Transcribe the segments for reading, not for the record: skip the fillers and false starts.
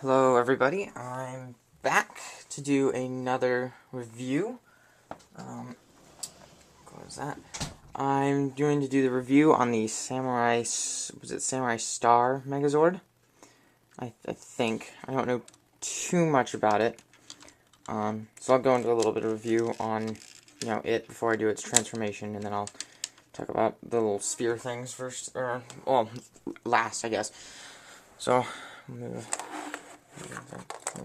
Hello everybody, I'm back to do another review. What was that? I'm going to do the review on the Saimuri Star Megazord? I think. I don't know too much about it. So I'll go into a little bit of review on, it before I do its transformation, and then I'll talk about the little sphere things first, or, well, last, I guess. So, move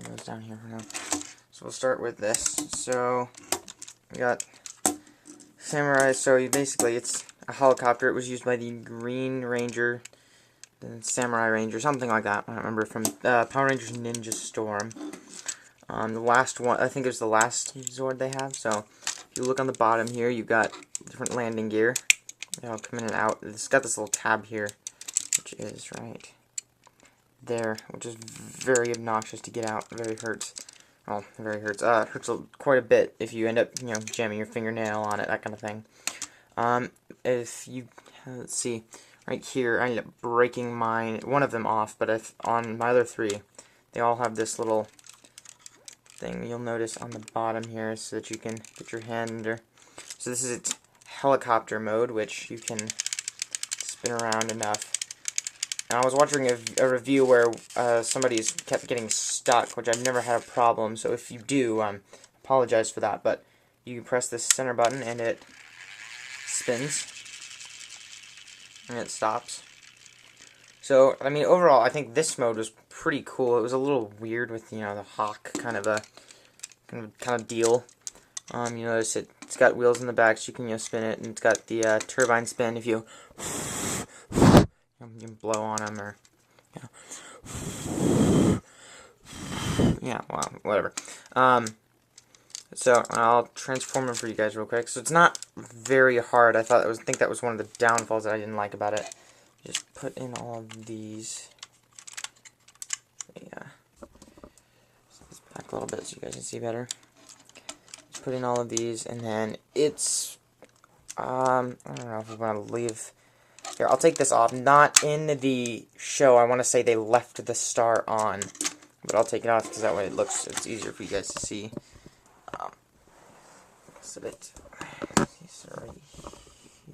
those down here for now. So we'll start with this. So we got Saimuri. So it's a helicopter. It was used by the Green Ranger, the Samurai Ranger, something like that. I don't remember, from Power Rangers Ninja Storm. The last one, I think it was the last Zord they have. So if you look on the bottom here, you've got different landing gear. They'll come in and out. It's got this little tab here, which is right there, which is very obnoxious to get out. It very hurts. Well, it very hurts. Hurts quite a bit if you end up, jamming your fingernail on it, that kind of thing. If you, let's see, right here, I ended up breaking one of them off, but on my other three, they all have this little thing you'll notice on the bottom here, so that you can get your hand under. So this is its helicopter mode, which you can spin around enough. And I was watching a review where somebody's kept getting stuck, which I've never had a problem, so if you do, apologize for that, but you press this center button and it spins, and it stops. So, I mean, overall, I think this mode was pretty cool. It was a little weird with, the hawk kind of deal. You notice it's got wheels in the back, so you can, spin it, and it's got the turbine spin if you can blow on them, or, yeah, well, whatever. So I'll transform them for you guys real quick. So it's not very hard. I think that was one of the downfalls that I didn't like about it. Just put in all of these. Yeah. Set this back a little bit so you guys can see better. Just put in all of these, and then it's, I don't know if we want to leave. Here, I'll take this off. Not in the show. I want to say they left the star on, but I'll take it off because that way it's easier for you guys to see. Set it right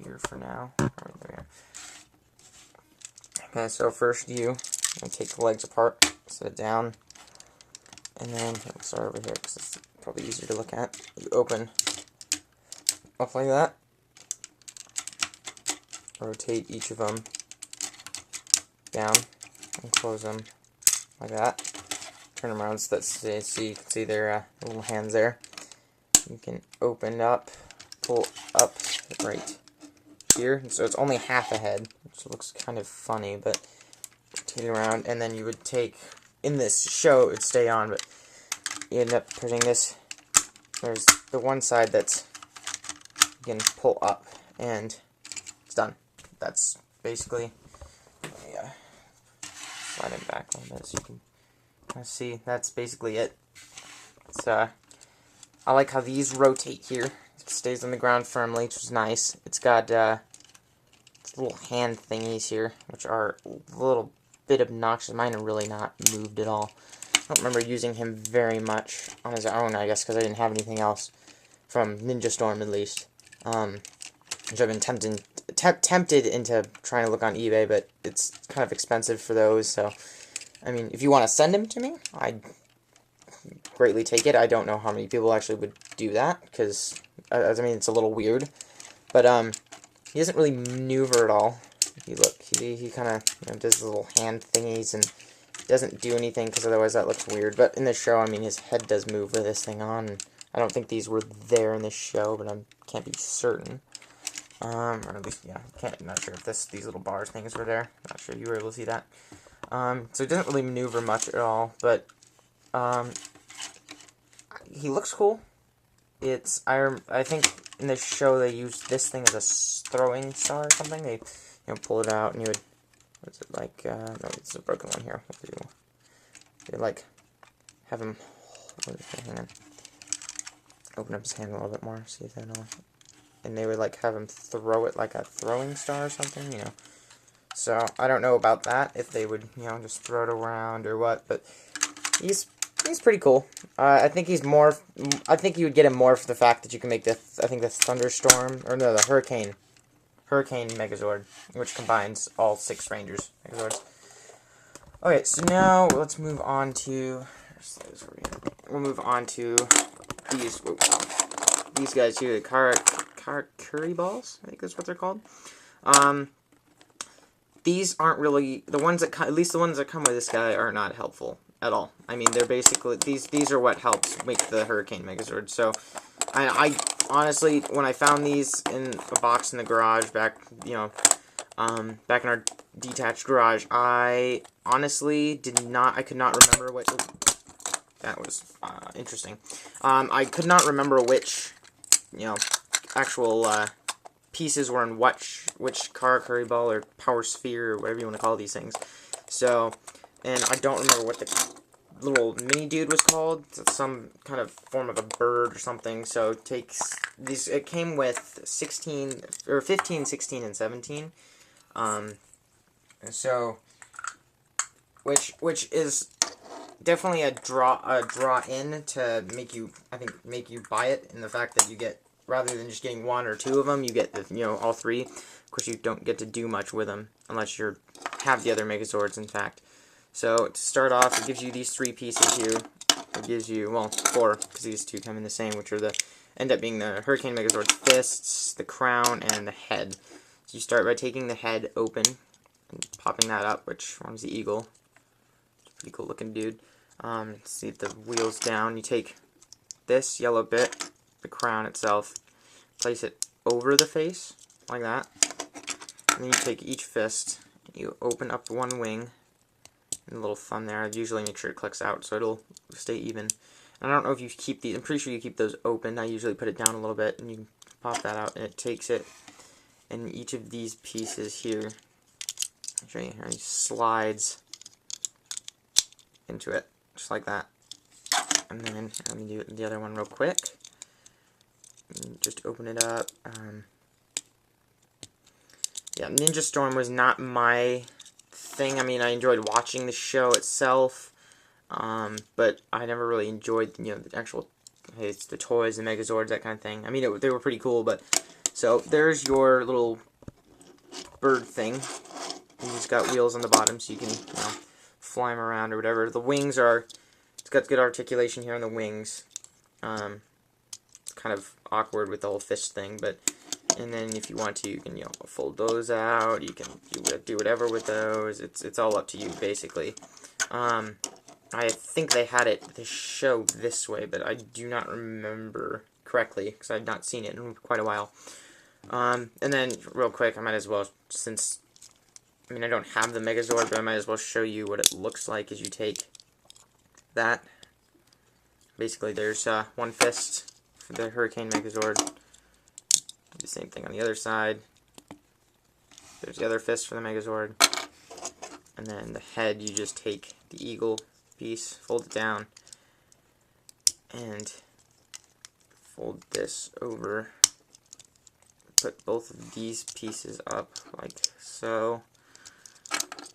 here for now. Right there. Okay, so first I'm gonna take the legs apart, set it down, and then we'll start over here because it's probably easier to look at. You open up like that. Rotate each of them down and close them like that. Turn them around so you can see their little hands there. You can open up, pull up right here. And so it's only half a head, which looks kind of funny, but rotate it around, and then you would take, in this show, it would stay on, but you end up putting this. There's the one side that's you can pull up, and it's done. That's basically, slide it back a little bit so you can see. That's basically it. It's I like how these rotate here. It stays on the ground firmly, which is nice. It's got little hand thingies here, which are a little bit obnoxious. Mine are really not moved at all. I don't remember using him very much on his own, I guess, because I didn't have anything else from Ninja Storm, at least. Which I've been tempted into trying to look on eBay, but it's kind of expensive for those. So, I mean, if you want to send him to me, I'd greatly take it. I don't know how many people actually would do that, because, I mean, it's a little weird. But, he doesn't really maneuver at all. If you look, he kind of, does his little hand thingies, and doesn't do anything, because otherwise that looks weird. But in this show, I mean, his head does move with this thing on, and I don't think these were there in this show, but I can't be certain. Or at least, yeah, not sure if these little bars things were there. Not sure you were able to see that. So he doesn't really maneuver much at all, but, he looks cool. I think in this show they used this thing as a throwing star or something. They, pull it out and you would, what's it like, no, it's a broken one here. You like, have him, hang on, open up his hand a little bit more, see if that'll, and they would, like, have him throw it like a throwing star or something, So, I don't know about that, if they would, just throw it around or what, but he's pretty cool. I think he's more. I think you would get him more for the fact that you can make the. I think the Thunderstorm or no, the Hurricane Megazord, which combines all 6 Rangers Megazords. Okay, so now let's move on to. We'll move on to these guys here, the Karakuri balls. I think that's what they're called. These aren't really the ones that at least the ones that come with this guy are not helpful at all. I mean, they're basically these are what helps make the Hurricane Megazord. So, I honestly, when I found these in a box in the garage back, back in our detached garage, I honestly I could not remember what. That was interesting. I could not remember which, actual pieces were in which Karakuri ball or power sphere or whatever you want to call these things. So, and I don't remember what the little mini dude was called. It's some kind of form of a bird or something. So it takes these. It came with 15, 16, and 17. So, which is definitely a draw in to make you, I think, make you buy it, in the fact that you get, rather than just getting 1 or 2 of them, you get the, all 3. Of course, you don't get to do much with them unless you have the other Megazords, in fact. So to start off, it gives you these 3 pieces here. It gives you, well, 4, because these 2 come in the same, which are end up being the Hurricane Megazord fists, the crown, and the head. So you start by taking the head open and popping that up, which one's the eagle. Pretty cool looking dude. Let's see if the wheel's down. You take this yellow bit, the crown itself, place it over the face, like that. And then you take each fist, you open up one wing, and a little thumb there. I usually make sure it clicks out so it'll stay even. And I don't know if you keep these, I'm pretty sure you keep those open. I usually put it down a little bit, and you can pop that out, and it takes it, and each of these pieces here, I'll show you here, he slides into it, just like that. And then, let me do the other one real quick. Just open it up. Yeah, Ninja Storm was not my thing. I mean, I enjoyed watching the show itself, but I never really enjoyed, the actual, it's the toys, the Megazords, that kind of thing. I mean, they were pretty cool, but, so, there's your little bird thing. He's got wheels on the bottom, so you can, fly him around or whatever. The wings are, it's got good articulation here on the wings. It's kind of awkward with the whole fist thing, but, and then if you want to, you can, fold those out. You can do whatever with those. It's all up to you, basically. I think they had the show this way, but I do not remember correctly, because I've not seen it in quite a while. And then, real quick, I might as well, since, I mean, I don't have the Megazord, but I might as well show you what it looks like as you take that. Basically, there's one fist for the Hurricane Megazord. Do the same thing on the other side. There's the other fist for the Megazord. And then the head, you just take the eagle piece, fold it down, and fold this over. Put both of these pieces up like so.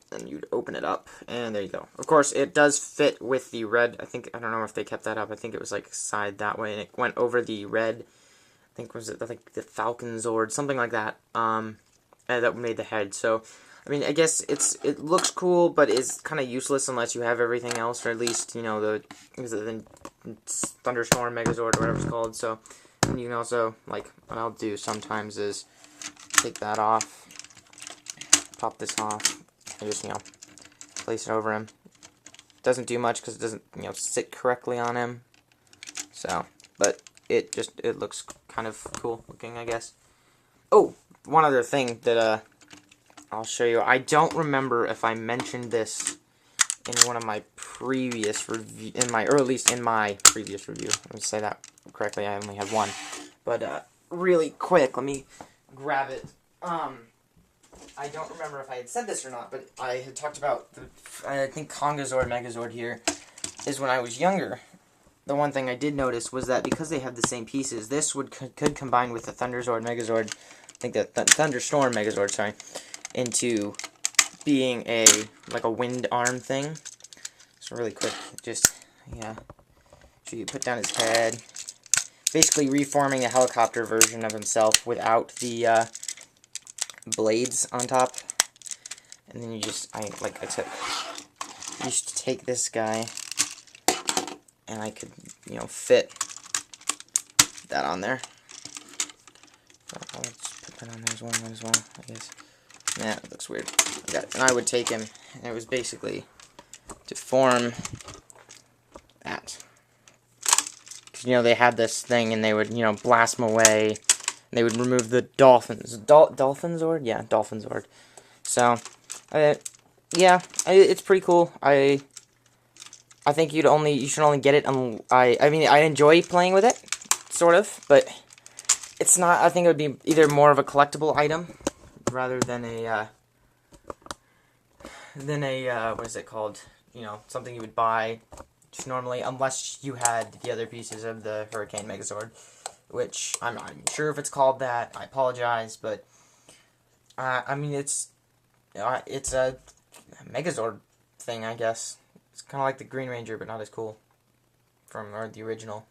Then you'd open it up, and there you go. Of course, it does fit with the red. I don't know if they kept that up. I think it was like side that way, and it went over the red. I think the Falcon Zord, something like that. And that made the head. So, I mean, I guess it looks cool, but is kind of useless unless you have everything else, or at least the Thunderstorm Megazord or whatever it's called. So, and you can also, like, what I'll do sometimes is take that off, pop this off. I just, place it over him. Doesn't do much because it doesn't, sit correctly on him. So, but it looks kind of cool looking, I guess. Oh, one other thing that I'll show you. I don't remember if I mentioned this in one of my previous review, or at least in my previous review. Let me say that correctly. I only had one. But really quick, let me grab it. I don't remember if I had said this or not, but I had talked about I think Kongazord Megazord here is when I was younger. The one thing I did notice was that because they have the same pieces, this could combine with the Thunderzord Megazord, I think the Thunderstorm Megazord, sorry, into being like a wind arm thing. So really quick, just, yeah, so you put down his head, basically reforming a helicopter version of himself without the blades on top. And then you just, I used to take this guy, and I could, fit that on there. So I'll just put that on there as well, I guess. Yeah, it looks weird. And I would take him, and it was basically to form that. Because, they had this thing, and they would, blast them away, and they would remove the dolphins. Dolphinzord? Yeah, Dolphinzord. So, yeah, it's pretty cool. I think you should only get it. I mean, I enjoy playing with it, sort of, but it's not. I think it would be either more of a collectible item rather than a what is it called? Something you would buy just normally, unless you had the other pieces of the Hurricane Megazord, which I'm not even sure if it's called that. I apologize, but I mean it's a Megazord thing, I guess. It's kind of like the Green Ranger, but not as cool or the original,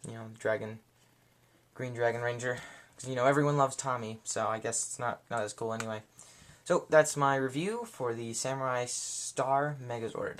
Green Dragon Ranger. Because, everyone loves Tommy, so I guess it's not as cool anyway. So, that's my review for the Samurai Star Megazord.